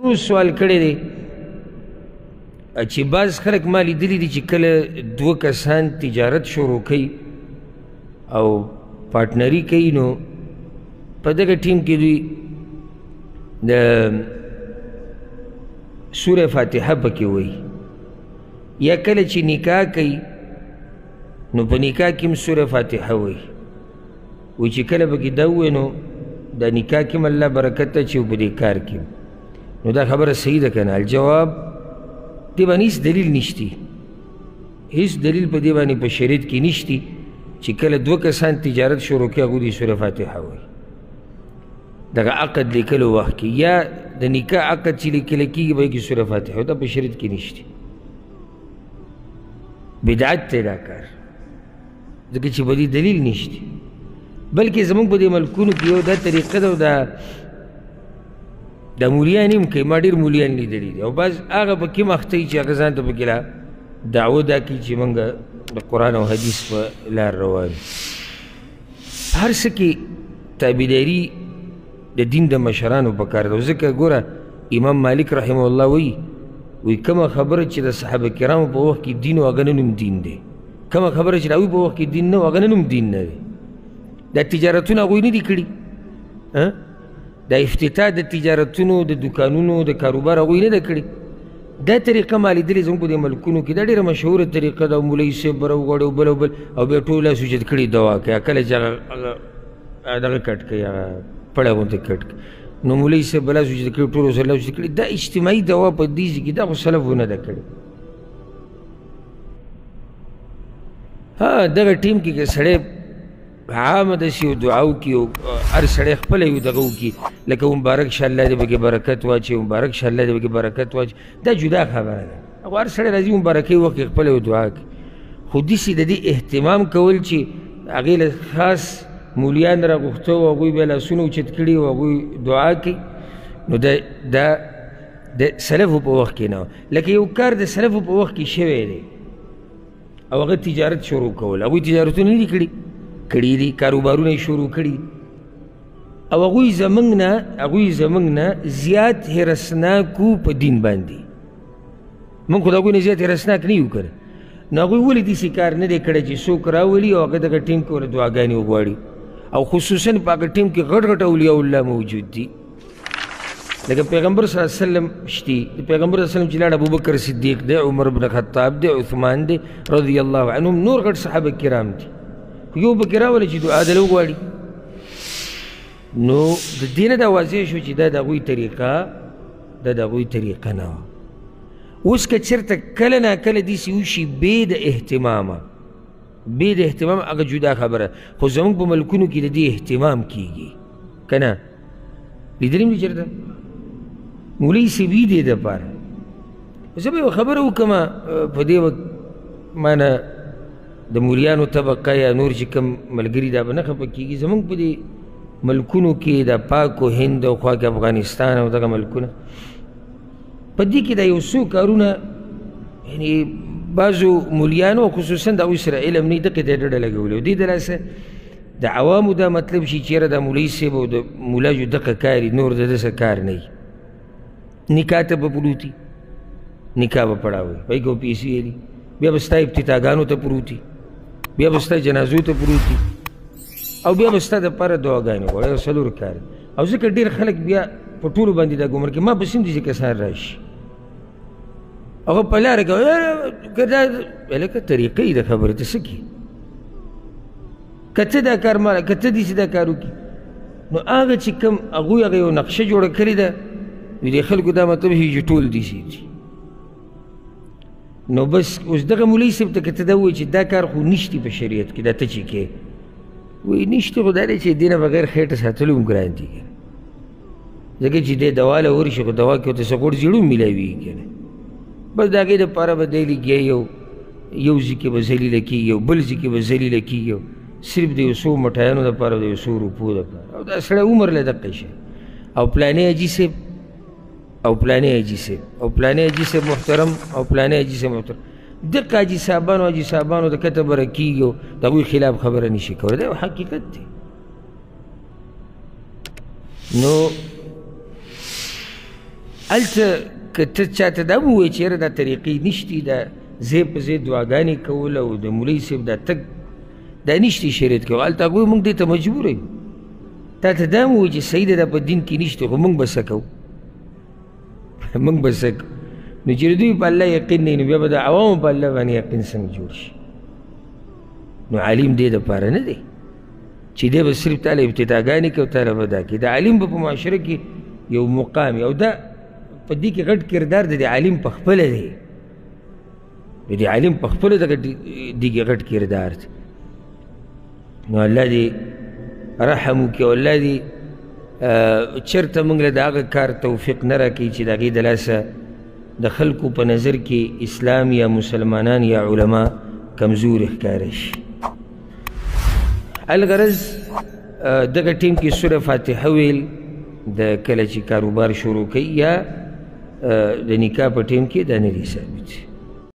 روز سوال کړی دی چې بعض خلک ما لیدلي دي چې کله دوه کسان تجارت شروع کوي او پارټنري کوي نو په دغه ټیم کې دوی د سوره فاتحه پکې وایي یا کله چې نکاح کوي نو په نکاح کې هم سوره فاتحه وایي وایي چې کله پکې دا ووایي نو د نکاح کې هم الله برکت اچوي په دې کار کې نو دا خبره صحیح ده که نه الجواب دې باندې هېڅ دلیل نشتی هېڅ دلیل په دې باندې په شریعت کې نشتی چې کله دوه کسان تجارت شروع کړي هغوی دې سوره فاتحه وایي دغه عقد لیکلو وخت کې یا د نکاح عقد چې لیکلی کېږي به یې کې سوره فاتحه دا په شریعت کې نشتی بدعت دی دا کار ځکه چې په دې دلیل نشتی بلکې زموږ په دې ملکونو کې یو دا طریقه ده او دا مولیان هم کوي ما ډېر مولیان لیدلي دي او بعض هغه پکې مخته وي چې هغه ځان ته پکې لا دعوه دا کوي چې موږ د قرآن او حدیث په لار روان هر څه کې تابعداري د دین د مشرانو پکار ده ځکه ګوره امام مالک رحمه الله وایي کومه خبره چې د صحابه کرامو په وخت کې دین و هغه نن هم دین دی کومه خبره چې د هغوی په وخت کې دین نه و هغه نن هم دین نه دی دا تجارتونه هغوی نه دي کړي دا افتتاح د تجارتونو د دکانونو د کاروبار هغوی نه ده کړي دا طریقه ما لیدلې زموږ په دې ملکونو کې دا ډېره مشهوره طریقه ده مولوي صاحب به راوغواړي او بل او بل او بیا ټول لاس اوچت کړي دوا کوي کله چې هغه دغه کټ کوي هغه پړی غوندې کټ کوي نو مولوي صاحب به لاس اوچت کړي ټولو سره لاس اوچت کړي دا اجتماعي دوا په دې ځای کې دا خو سلفو نه ده کړې دغه ټیم کې که سړی عامه داسې یو دعا وکړي او هر سړی خپله یو دغه وکړي لکه مبارک شه الله دې پکې برکت واچوي مبارک شه الله دې پکې برکت واچوي دا جدا خبره ده خو هر سړی راځي مبارکۍ وکړي خپله یو دعا کوي خو داسې د دې اهتمام کول چې هغې له خاص مولیان راغوښته او هغوی بیا لاسونه اوچت کړي او هغوی دعا کوي نو دا د سلفو په وخت کې نه و لکه یو کار د سلفو په وخت کې شوی دی او هغه تجارت شروع کول هغوی تجارتونه نه دي کړي دي کاروبارونه یې شروع کړي او هغوی زموږ نه زیات حرسناکو په دین باندې موږ خو د هغوی نه زیات حرسناک نه یو که نه نو هغوی ولې داسې کار نه دی کړی چې څوک راولي او هغه دغه ټیم کې ورته دعاګانې وغواړي او خصوصا په هغه ټیم کې غټ غټ اولیاء الله موجود دي لکه پیغمبر صلی الله علیه وسلم شتي د پیغمبر صلی الله علیه وسلم چې لاړ ابوبکر صدیق دی عمر بن خطاب دی عثمان دی رضی الله عنهم نور غټ صحابه کرام دي یو پکې راولي چې دعا دله وغواړي نو د دې نه دا واضح شو چې دا د هغوی طریقه نه وه اوس که چېرته کله ناکله داسې وشي بې د اهتمامه هغه جدا خبره خو زموږ په ملکونو کې د دې اهتمام کېږي که نه لیدلي م دي چېرته مولوي صاحب وي دې دپاره زه به یوه خبره وکړمه په دې وخت مانه د مولیانو طبقه یا نور چې کوم ملګري دا به نه خفه کېږي زموږ په دې ملکونو کې د پاک و هند او خوا کې افغانستان او دغه ملکونه په دې کې دا یو څو کارونه یعنې بعضو مولیانو خصوصا د هغوی سره علم نه دقې ته یې ډډه لګولې او دې د لاسه د عوامو دا مطلب شي چې یاره دا مولوي صاحب او د مولا جو دقه کار نور د ده څه کار نه وي نکاح ته به پروتي نکاح به پړاوي پای کې به پیسې دي بیا به ستا ابتداګانو ته پروتي بیا به ستا جنازو ته پروتي او بیا به ستا دپاره دعاګانې غواړي او څلور کار او ځکه ډېر خلک بیا په ټولو باندې دا ګمر کوي ما پسې هم دي چې کسان راشي هغه په لاره کې دا هلکه طریقه یې د خبرې ته څه کړي که ته دا کار ما که ته داسې دا کار وکړي نو هغه چې کوم هغوی هغه یو نقشه جوړه کړې ده نو دې خلکو دا مطلب شي چې ټول داسې دي نو بس اوس دغه مولوي صاحب ته که ته دا ووایي چې دا کار خو نشتی په شریعت کې دا ته چې کې وایي نشته خو دا دی چې دې نه بغیر خېټه ساتلو هم ګران دي که نه ځکه چې دې دوا له ورشي خو دوا کې ورته څه غوړ زیړو میلاویږي که نه بس د هغې دپاره به دی لګیا یو ځای کې به ذلیله کېږي یو بل ځای کې به ذلیله کېږي صرف د یو څو مټایانو دپاره د یو څو روپو دپاره او دا سړی عمر له دقه شي او پلانې حاجي صاحب او پلانې حاجي صاحب محترم او پلانې حاجي صاحب محترم دقه حاجي صاحبانو د کته بره کېږي او د هغوی خلاف خبره نشي کولی دا یو حقیقت دی نو هلته که ته چاته دا هم ووایې چې یاره دا طریقې نشتي دا ځای په ځای دعاګانې کول او د مولوي صاحب دا تګ دا نشتي شریعت کې هلته هغوی موږ دې ته مجبوره یو تا ته دا هم ووایي چې صحیح ده دا په دین کې نشته خو موږ به څه کوو موږ به څه کوو نو چې د دوی په الله یقین نه وي نو بیا به د عوامو په الله باندې یقین څنګه جوړ شي نو عالم دې دپاره نه دی چې دی به صرف تاله ابتداګانې کوي او تاله به دا کوي د عالم به په معاشره کې یو مقام او دا په دې کې غټ کردار د دې عالم په خپله دی د دې عالم په خپله دغه دې کې غټ کردار دی نو الله دې رحم وکړي او الله دې چېرته موږ له د هغه کار توفیق نه راکوي چې د هغې د لاسه د خلکو په نظر کې اسلام یا مسلمانان یا علما کمزوري ښکاره شي الغرض دغه ټیم کې سوره فاتحه ویل د کله چې کاروبار شروع کوي یا د نکاح په ټیم کې دا نه دي ثابت